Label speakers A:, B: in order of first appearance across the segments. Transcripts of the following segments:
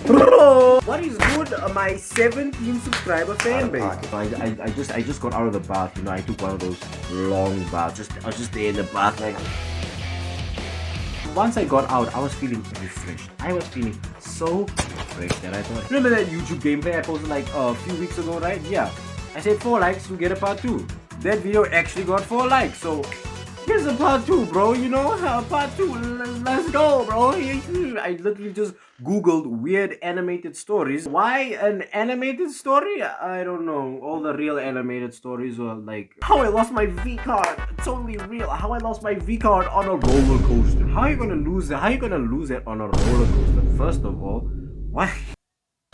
A: Bro, what is good, my 17 subscriber fan base?
B: I just got out of the bath. You know, I took one of those long baths. I was just there in the bath, like. Once I got out, I was feeling refreshed. I was feeling so refreshed that I thought. Remember that YouTube gameplay I posted like a few weeks ago, right? Yeah. I said 4 likes to get a part 2. That video actually got 4 likes, so here's a part 2, bro. You know, part 2. Let's go, bro. I literally just googled weird animated stories. Why an animated story? I don't know. All the real animated stories were like how I lost my V card. Totally real. How I lost my V card on a roller coaster. How are you gonna lose that? How are you gonna lose it on a roller coaster? First of all, why?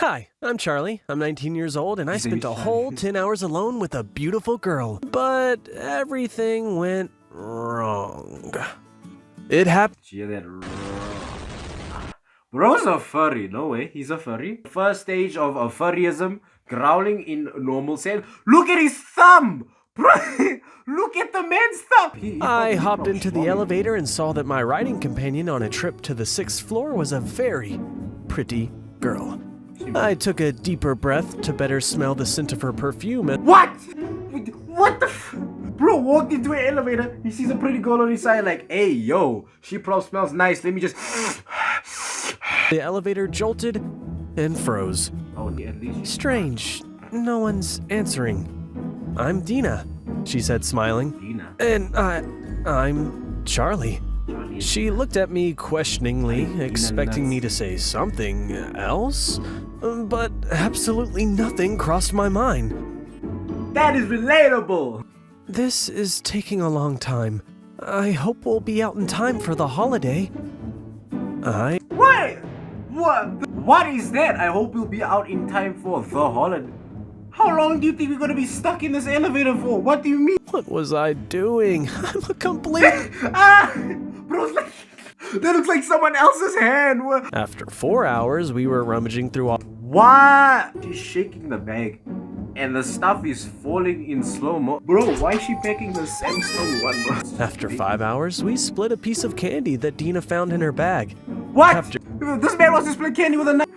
C: Hi, I'm Charlie. I'm 19 years old and I spent a whole 10 hours alone with a beautiful girl. But everything went wrong. It happened.
B: Hear that? Bro's a furry. No way. He's a furry. First stage of a furryism. Growling in normal sense. Look at his thumb! Bro, look at the man's thumb!
C: I hopped into the elevator and saw that my riding companion on a trip to the 6th floor was a very pretty girl. I took a deeper breath to better smell the scent of her perfume and—
B: What? What the f— Bro walked into an elevator, he sees a pretty girl on his side like, hey, yo, she probably smells nice, let me just—
C: The elevator jolted and froze.
B: Oh, yeah, at least
C: Strange, no one's answering. I'm Dina, she said, smiling.
B: Dina.
C: And I'm Charlie. She looked at me questioningly, expecting me to say something else, but absolutely nothing crossed my mind.
B: That is relatable!
C: This is taking a long time. I hope we'll be out in time for the holiday.
B: What? What is that? I hope we'll be out in time for the holiday. How long do you think we're gonna be stuck in this elevator for? What do you mean?
C: What was I doing? I'm a complete—
B: Bro's like, that looks like someone else's hand. What?
C: After 4 hours, we were rummaging through all—
B: What? She's shaking the bag and the stuff is falling in slow-mo. Bro, why is she packing the Samsung one, bro?
C: After 5 hours, we split a piece of candy that Dina found in her bag.
B: What? This man wants to split candy with a knife.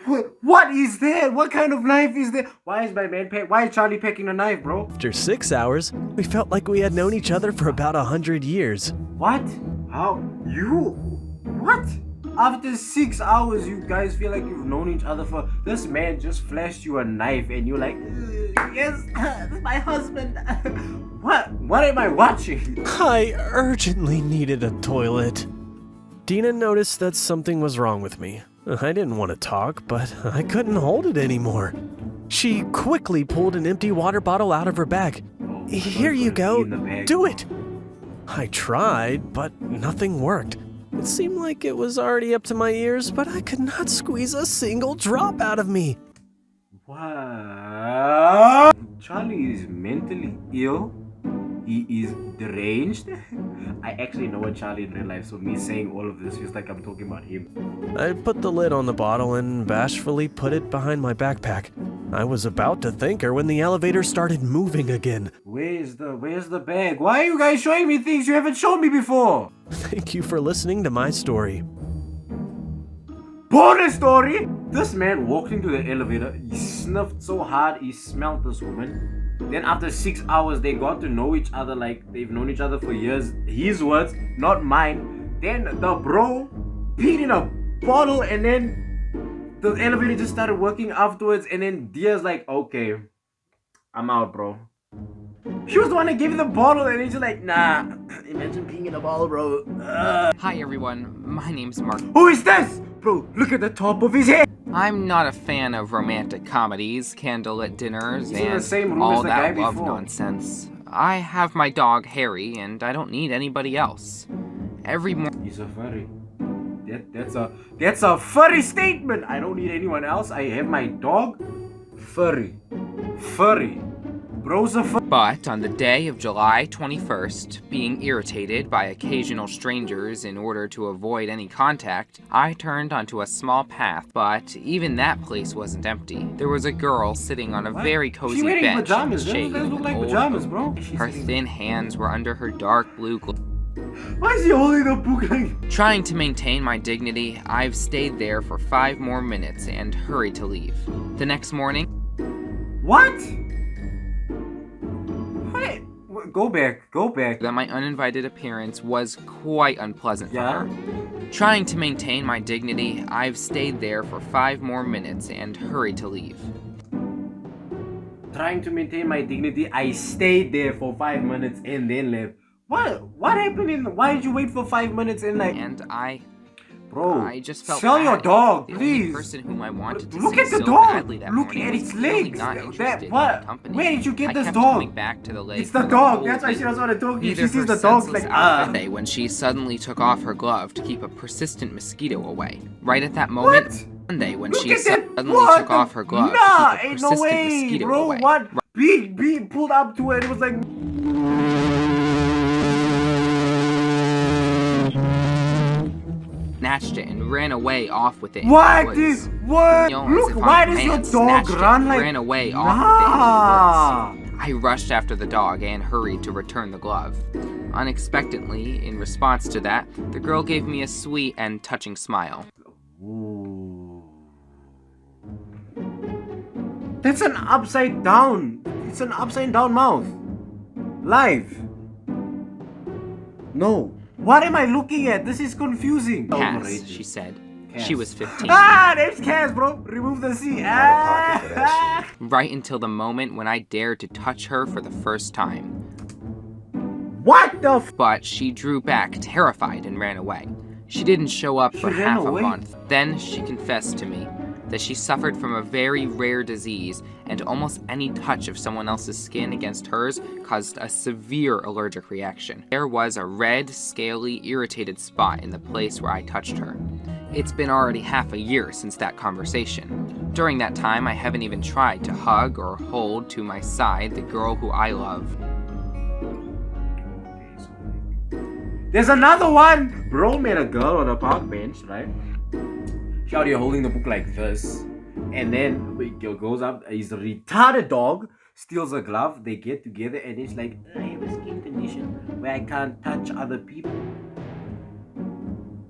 B: What is that? What kind of knife is that? Why is Charlie packing a knife, bro?
C: After 6 hours, we felt like we had known each other for about 100 years.
B: What? How? You? What? After 6 hours, you guys feel like you've known each other for— This man just flashed you a knife and you're like, yes, this is my husband. What am I watching?
C: I urgently needed a toilet. Dina noticed that something was wrong with me. I didn't want to talk, but I couldn't hold it anymore. She quickly pulled an empty water bottle out of her bag. Here you go. Do it. I tried, but nothing worked. It seemed like it was already up to my ears, but I could not squeeze a single drop out of me.
B: What? Charlie is mentally ill. He is deranged. I actually know a Charlie in real life, so me saying all of this feels like I'm talking about him.
C: I put the lid on the bottle and bashfully put it behind my backpack. I was about to thank her when the elevator started moving again.
B: Where's the bag? Why are you guys showing me things you haven't shown me before?
C: Thank you for listening to my story.
B: Bonus story! This man walked into the elevator, he sniffed so hard he smelled this woman. Then after 6 hours, they got to know each other like they've known each other for years. His words, not mine. Then the bro peed in a bottle and then the elevator just started working afterwards, and then Dia's like, okay, I'm out, bro. She was the one that gave you the bottle and he's just like, nah, imagine peeing in a bottle, bro.
D: Hi everyone, my name's Mark.
B: Who is this? Bro, look at the top of his head.
D: I'm not a fan of romantic comedies, candlelit dinners,
B: He's in the
D: and
B: same room
D: all
B: as the guy
D: that love
B: before.
D: nonsense. I have my dog Harry, and I don't need anybody else. Every morning.
B: He's a furry. That's a furry statement. I don't need anyone else. I have my dog. Furry. Bro's a furry.
D: But on the day of July 21st, being irritated by occasional strangers in order to avoid any contact, I turned onto a small path, but even that place wasn't empty. There was a girl sitting on a very cozy bench in the shade.
B: Those look like pajamas, bro.
D: Her thin hands were under her dark blue
B: Why is he holding the book like?
D: Trying to maintain my dignity, I've stayed there for 5 more minutes and hurried to leave. The next morning,
B: What? What? Go back. Go back.
D: that my uninvited appearance was quite unpleasant for
B: Yeah?
D: her. Trying to maintain my dignity, I've stayed there for 5 more minutes and hurried to leave.
B: Trying to maintain my dignity, I stayed there for 5 minutes and then left. What happened in? Why did you wait for 5 minutes and like?
D: And
B: Bro,
D: I just felt
B: sell
D: bad.
B: your dog,
D: The only
B: please.
D: person whom I wanted to
B: Look
D: see
B: at the
D: so
B: dog.
D: badly that
B: Look
D: morning
B: at
D: was
B: its
D: clearly
B: legs.
D: not
B: That
D: interested in
B: what?
D: my company.
B: Where did you get
D: I
B: this
D: kept
B: dog?
D: coming back to the lake
B: It's the
D: for
B: dog.
D: whole
B: That's why she
D: visit.
B: doesn't want to talk to you.
D: Either
B: She sees
D: her
B: the dog's
D: senseless
B: like
D: outfit when she suddenly took off her glove to keep a persistent mosquito away. Right at that moment,
B: What?
D: Monday when
B: Look
D: she
B: at that.
D: suddenly
B: What
D: took
B: the-
D: off her glove
B: Nah,
D: to keep a
B: ain't no
D: persistent
B: way,
D: mosquito
B: bro.
D: away.
B: What? B pulled up to it. It was like.
D: Snatched it and ran away off with it. in
B: What?
D: the woods.
B: What?
D: You know, as
B: Look,
D: if
B: why
D: a
B: does your
D: man
B: dog
D: snatched it
B: run
D: and
B: like?
D: ran away off with it into the woods.
B: Nah.
D: I rushed after the dog and hurried to return the glove. Unexpectedly, in response to that, the girl gave me a sweet and touching smile.
B: Ooh. That's an upside down. It's an upside down mouth. Live. No. What am I looking at? This is confusing.
D: Cass, she said.
B: Cass.
D: She was 15.
B: Ah, there's Cass, bro. Remove the C. Ah.
D: Right until the moment when I dared to touch her for the first time.
B: What the f?
D: But she drew back, terrified, and ran away. She didn't show up for
B: She ran
D: half
B: away?
D: a month. Then she confessed to me that she suffered from a very rare disease, and almost any touch of someone else's skin against hers caused a severe allergic reaction. There was a red, scaly, irritated spot in the place where I touched her. It's been already half a year since that conversation. During that time, I haven't even tried to hug or hold to my side the girl who I love.
B: There's another one. Bro met a girl on a park bench, right? She out here holding the book like this. And then the girl goes up, he's a retarded dog, steals a glove, they get together and it's like, I have a skin condition where I can't touch other people.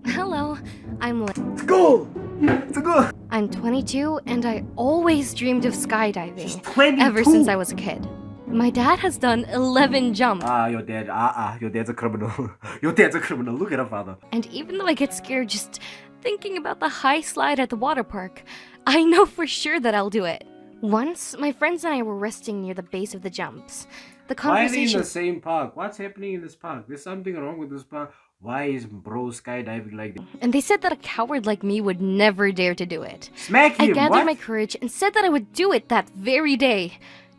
E: Hello, I'm Liz.
B: It's cool! It's a good!
E: I'm 22 and I always dreamed of skydiving
B: She's 22!
E: ever since I was a kid. My dad has done 11 jumps,
B: Your dad's a criminal. Your dad's a criminal. Look at her father.
E: and even though I get scared just thinking about the high slide at the water park, I know for sure that I'll do it. Once, my friends and I were resting near the base of the jumps. The
B: Why are they in
E: conversation...
B: the same park? What's happening in this park? There's something wrong with this park. Why is bro skydiving like that?
E: And they said that a coward like me would never dare to do it.
B: Smack
E: I
B: him!
E: gathered
B: What?
E: my courage and said that I would do it that very day.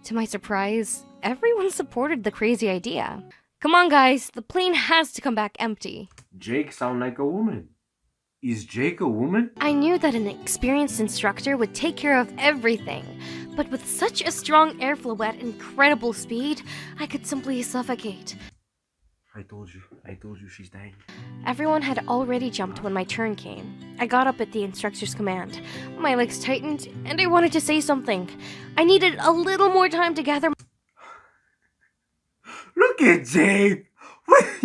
E: To my surprise, everyone supported the crazy idea. Come on, guys, the plane has to come back empty.
B: Jake sound like a woman. Is Jake a woman?
E: I knew that an experienced instructor would take care of everything, but with such a strong airflow at incredible speed, I could simply suffocate.
B: I told you she's dying.
E: Everyone had already jumped when my turn came. I got up at the instructor's command. My legs tightened, and I wanted to say something. I needed a little more time to gather.
B: Look at Jake!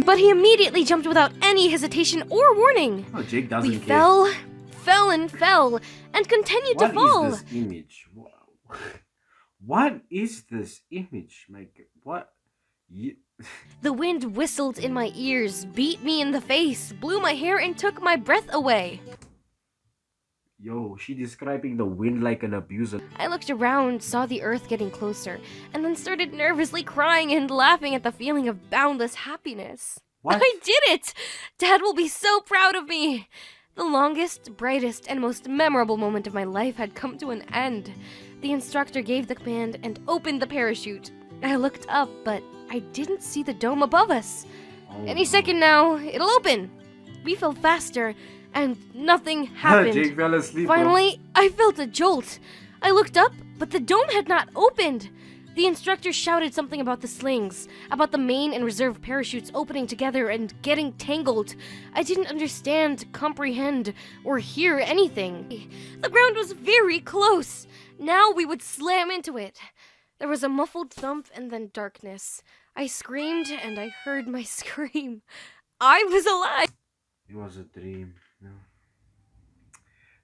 E: But he immediately jumped without any hesitation or warning.
B: Oh, Jake doesn't
E: We
B: care.
E: fell, and continued to fall.
B: What is this image? What is this image? Like, what?
E: The wind whistled in my ears, beat me in the face, blew my hair, and took my breath away.
B: Yo, she describing the wind like an abuser.
E: I looked around, saw the earth getting closer, and then started nervously crying and laughing at the feeling of boundless happiness.
B: What?
E: I did it! Dad will be so proud of me! The longest, brightest, and most memorable moment of my life had come to an end. The instructor gave the command and opened the parachute. I looked up, but I didn't see the dome above us.
B: Oh,
E: Any second now, it'll open. We fell faster, and nothing happened.
B: Jake fell asleep. bro.
E: Finally, I felt a jolt. I looked up, but the dome had not opened. The instructor shouted something about the slings, about the main and reserve parachutes opening together and getting tangled. I didn't understand, comprehend, or hear anything. The ground was very close. Now we would slam into it. There was a muffled thump and then darkness. I screamed and I heard my scream. I was alive.
B: It was a dream. No.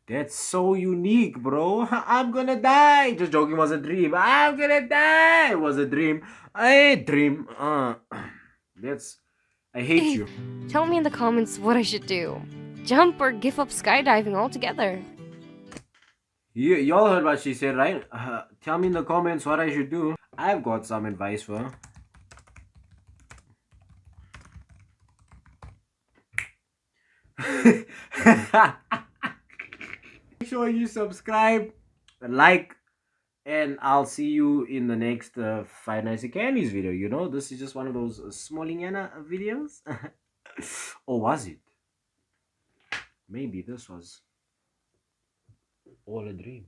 B: That's so unique, bro. I'm gonna die. Just joking, it was a dream. I'm gonna die. It was a dream. I dream. That's. I hate you.
E: Tell me in the comments what I should do. Jump or give up skydiving altogether.
B: Y'all heard what she said, right? Tell me in the comments what I should do. I've got some advice for her. Make sure you subscribe, like, and I'll see you in the next Five Nights at Candy's video. You know, this is just one of those Smallingiana videos. Or was it? Maybe this was all a dream.